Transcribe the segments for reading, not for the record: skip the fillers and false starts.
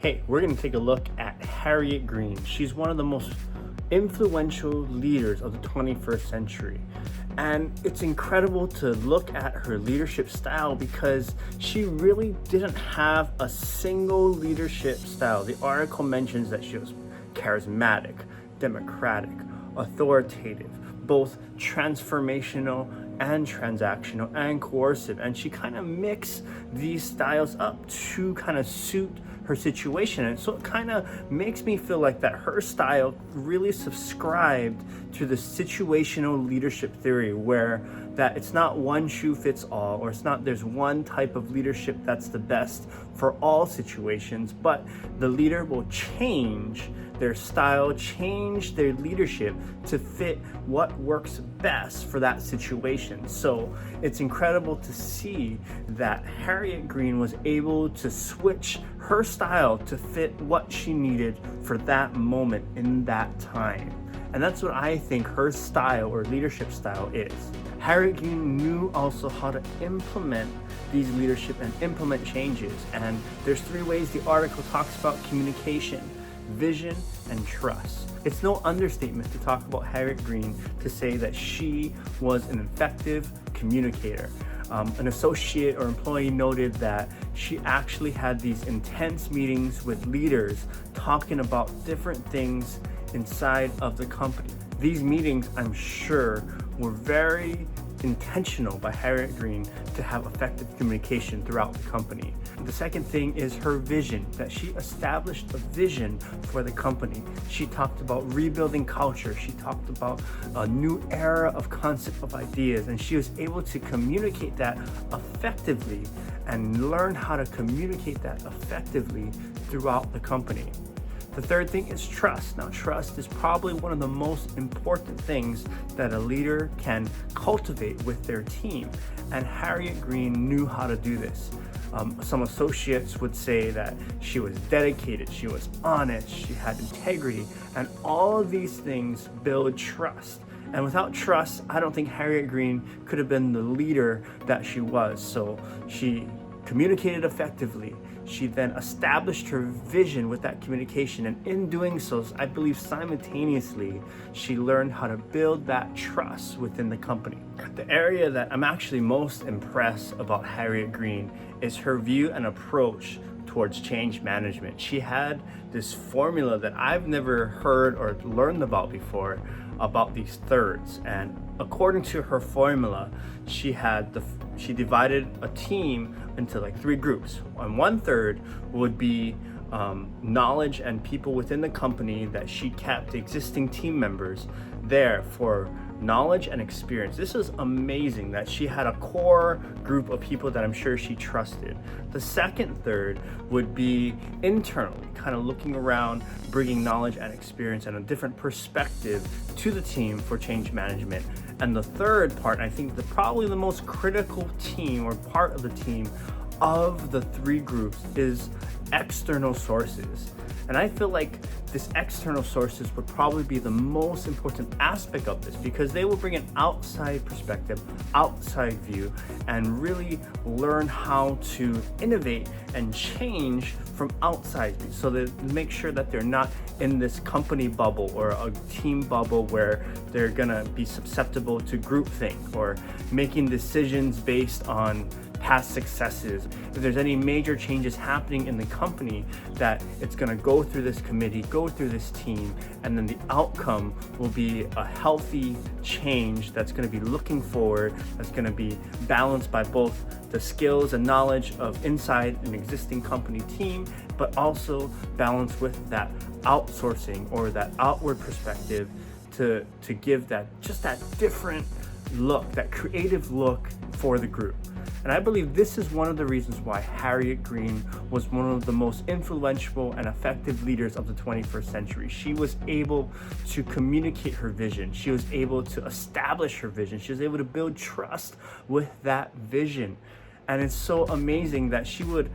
Hey, we're going to take a look at Harriet Green. She's one of the most influential leaders of the 21st century. And it's incredible to look at her leadership style because she really didn't have a single leadership style. The article mentions that she was charismatic, democratic, authoritative, both transformational and transactional and coercive. And she kind of mixed these styles up to kind of suit her situation. And so it kind of makes me feel like that her style really subscribed to the situational leadership theory, where that it's not one shoe fits all, or it's not there's one type of leadership that's the best for all situations, but the leader will change their style, change their leadership to fit what works best for that situation. So it's incredible to see that Harriet Green was able to switch her style to fit what she needed for that moment in that time. And that's what I think her style or leadership style is. Harriet Green knew also how to implement these leadership and implement changes. And there's 3 ways the article talks about communication: vision, and trust. It's no understatement to talk about Harriet Green to say that she was an effective communicator. An associate or employee noted that she actually had these intense meetings with leaders talking about different things inside of the company. These meetings, I'm sure, were very intentional by Harriet Green to have effective communication throughout the company. The second thing is her vision, that she established a vision for the company. She talked about rebuilding culture. She talked about a new era of concept of ideas, and she was able to communicate that effectively and learn how to communicate that effectively throughout the company. The third thing is trust. Now, trust is probably one of the most important things that a leader can cultivate with their team. And Harriet Green knew how to do this. Some associates would say that she was dedicated, she was honest, she had integrity, and all of these things build trust. And without trust, I don't think Harriet Green could have been the leader that she was. So she communicated effectively. She then established her vision with that communication, and in doing so, I believe simultaneously, she learned how to build that trust within the company. The area that I'm actually most impressed about Harriet Green is her view and approach towards change management. She had this formula that I've never heard or learned about before, about these thirds. And according to her formula, she divided a team into like 3 groups. And 1/3 would be knowledge and people within the company that she kept existing team members there for knowledge and experience. This is amazing that she had a core group of people that I'm sure she trusted. The second third would be internally, kind of looking around, bringing knowledge and experience and a different perspective to the team for change management. And the third part, I think probably the most critical team or part of the team of the 3 groups, is external sources. And I feel like this external sources would probably be the most important aspect of this, because they will bring an outside perspective, outside view, and really learn how to innovate and change from outside, so that make sure that they're not in this company bubble or a team bubble where they're gonna be susceptible to groupthink or making decisions based on past successes. If there's any major changes happening in the company, that it's going to go through this committee, go through this team, and then the outcome will be a healthy change that's going to be looking forward, that's going to be balanced by both the skills and knowledge of inside an existing company team, but also balanced with that outsourcing or that outward perspective to give that different look, that creative look for the group. And I believe this is one of the reasons why Harriet Green was one of the most influential and effective leaders of the 21st century. She was able to communicate her vision. She was able to establish her vision. She was able to build trust with that vision. And it's so amazing that she would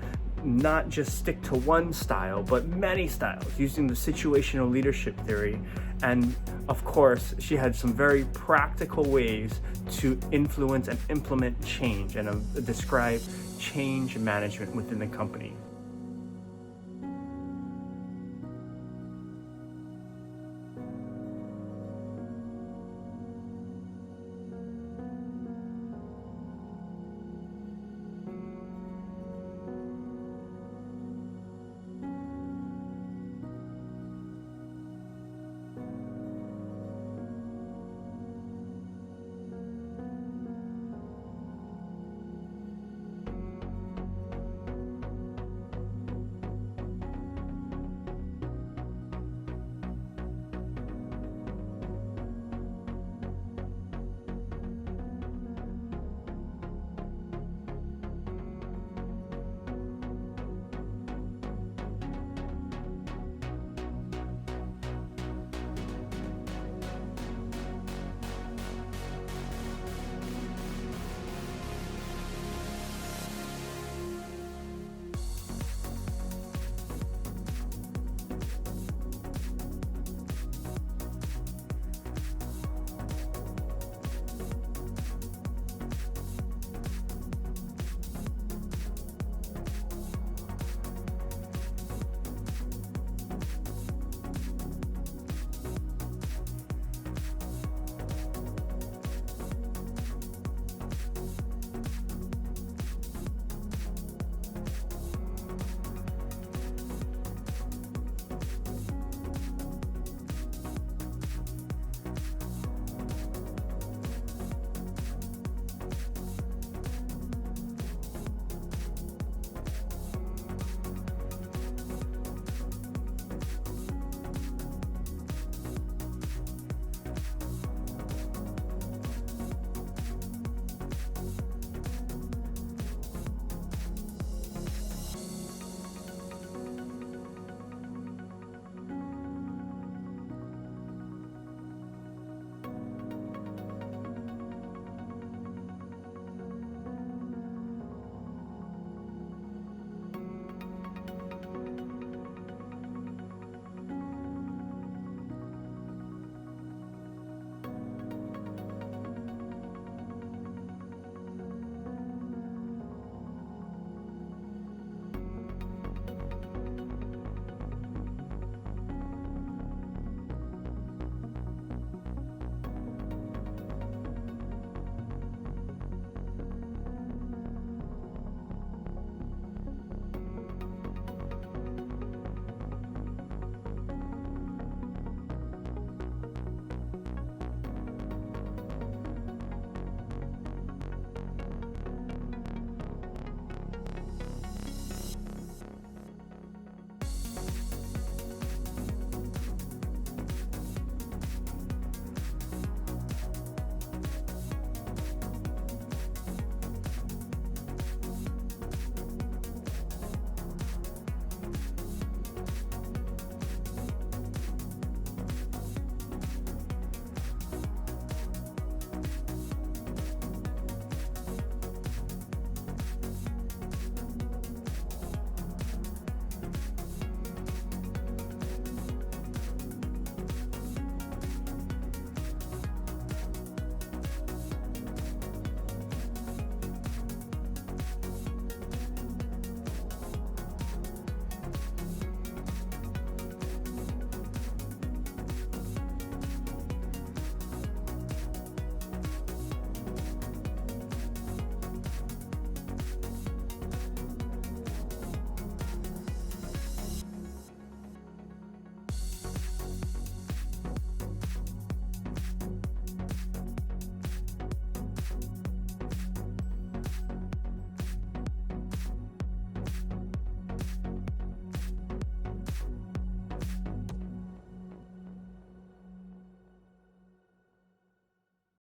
not just stick to one style, but many styles, using the situational leadership theory. And of course, she had some very practical ways to influence and implement change and describe change management within the company.